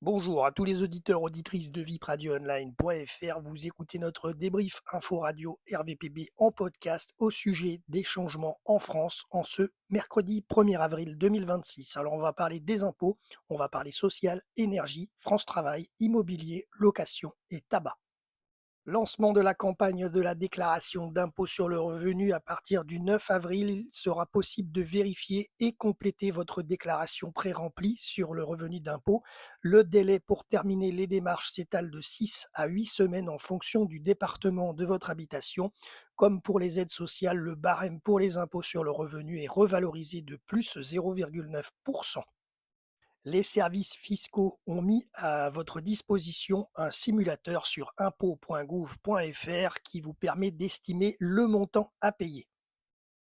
Bonjour à tous les auditeurs auditrices de vipradioonline.fr. Vous écoutez notre débrief Info Radio RVPB en podcast au sujet des changements en France en ce mercredi 1er avril 2026. Alors on va parler des impôts, on va parler social, énergie, France Travail, immobilier, location et tabac. Lancement de la campagne de la déclaration d'impôt sur le revenu à partir du 9 avril, il sera possible de vérifier et compléter votre déclaration pré-remplie sur le revenu d'impôt. Le délai pour terminer les démarches s'étale de 6 à 8 semaines en fonction du département de votre habitation. Comme pour les aides sociales, le barème pour les impôts sur le revenu est revalorisé de plus 0,9%. Les services fiscaux ont mis à votre disposition un simulateur sur impôts.gouv.fr qui vous permet d'estimer le montant à payer.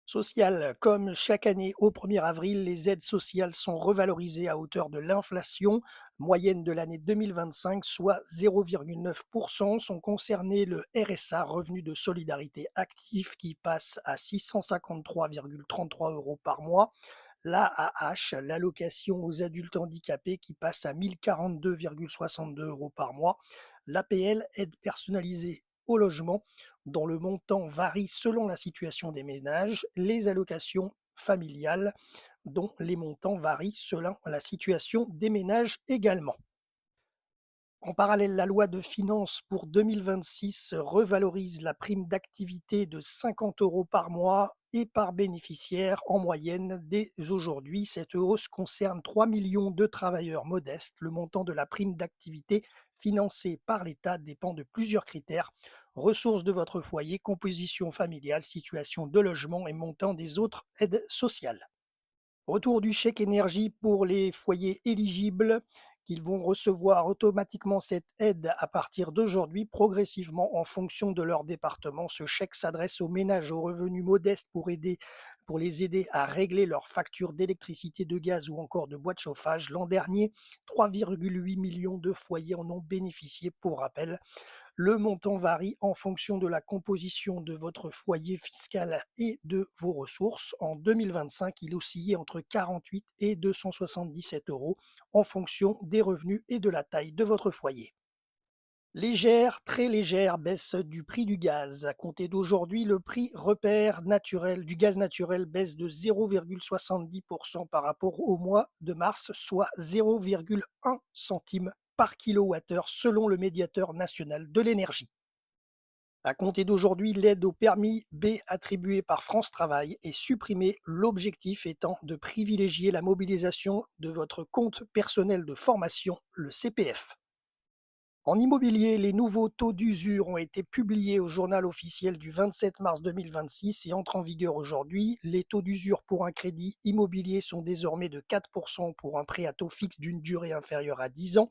Social, comme chaque année au 1er avril, les aides sociales sont revalorisées à hauteur de l'inflation moyenne de l'année 2025, soit 0,9%. Sont concernés le RSA, revenu de solidarité actif, qui passe à 653,33 euros par mois, l'AAH, l'allocation aux adultes handicapés, qui passe à 1042,62 euros par mois, l'APL, aide personnalisée au logement, dont le montant varie selon la situation des ménages, les allocations familiales, dont les montants varient selon la situation des ménages également. En parallèle, la loi de finances pour 2026 revalorise la prime d'activité de 50 euros par mois et par bénéficiaire en moyenne dès aujourd'hui. Cette hausse concerne 3 millions de travailleurs modestes. Le montant de la prime d'activité financée par l'État dépend de plusieurs critères: ressources de votre foyer, composition familiale, situation de logement et montant des autres aides sociales. Retour du chèque énergie pour les foyers éligibles, qu'ils vont recevoir automatiquement cette aide à partir d'aujourd'hui, progressivement en fonction de leur département. Ce chèque s'adresse aux ménages aux revenus modestes pour les aider à régler leurs factures d'électricité, de gaz ou encore de bois de chauffage. L'an dernier, 3,8 millions de foyers en ont bénéficié. Pour rappel, le montant varie en fonction de la composition de votre foyer fiscal et de vos ressources. En 2025, il oscillait entre 48 et 277 euros en fonction des revenus et de la taille de votre foyer. Légère, très légère baisse du prix du gaz. À compter d'aujourd'hui, le prix repère naturel du gaz naturel baisse de 0,70% par rapport au mois de mars, soit 0,1 centime par kilowattheure selon le médiateur national de l'énergie. À compter d'aujourd'hui, l'aide au permis B attribuée par France Travail est supprimée, l'objectif étant de privilégier la mobilisation de votre compte personnel de formation, le CPF. En immobilier, les nouveaux taux d'usure ont été publiés au journal officiel du 27 mars 2026 et entrent en vigueur aujourd'hui. Les taux d'usure pour un crédit immobilier sont désormais de 4% pour un prêt à taux fixe d'une durée inférieure à 10 ans,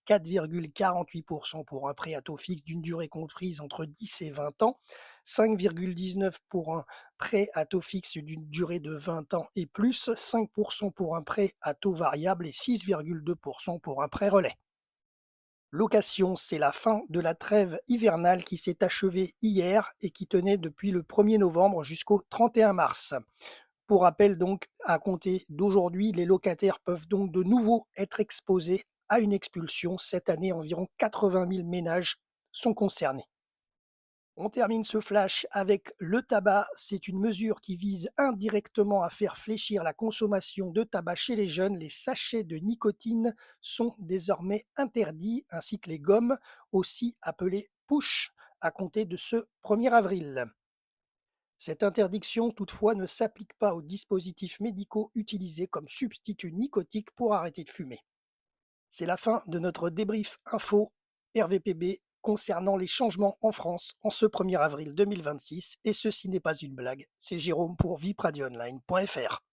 4,48% pour un prêt à taux fixe d'une durée comprise entre 10 et 20 ans, 5,19% pour un prêt à taux fixe d'une durée de 20 ans et plus, 5% pour un prêt à taux variable et 6,2% pour un prêt relais. Location, c'est la fin de la trêve hivernale qui s'est achevée hier et qui tenait depuis le 1er novembre jusqu'au 31 mars. Pour rappel donc, à compter d'aujourd'hui, les locataires peuvent donc de nouveau être exposés à une expulsion. Cette année, environ 80 000 ménages sont concernés. On termine ce flash avec le tabac. C'est une mesure qui vise indirectement à faire fléchir la consommation de tabac chez les jeunes. Les sachets de nicotine sont désormais interdits, ainsi que les gommes, aussi appelées push, à compter de ce 1er avril. Cette interdiction, toutefois, ne s'applique pas aux dispositifs médicaux utilisés comme substitut nicotique pour arrêter de fumer. C'est la fin de notre débrief info RVPB concernant les changements en France en ce 1er avril 2026. Et ceci n'est pas une blague, c'est Jérôme pour vipradionline.fr.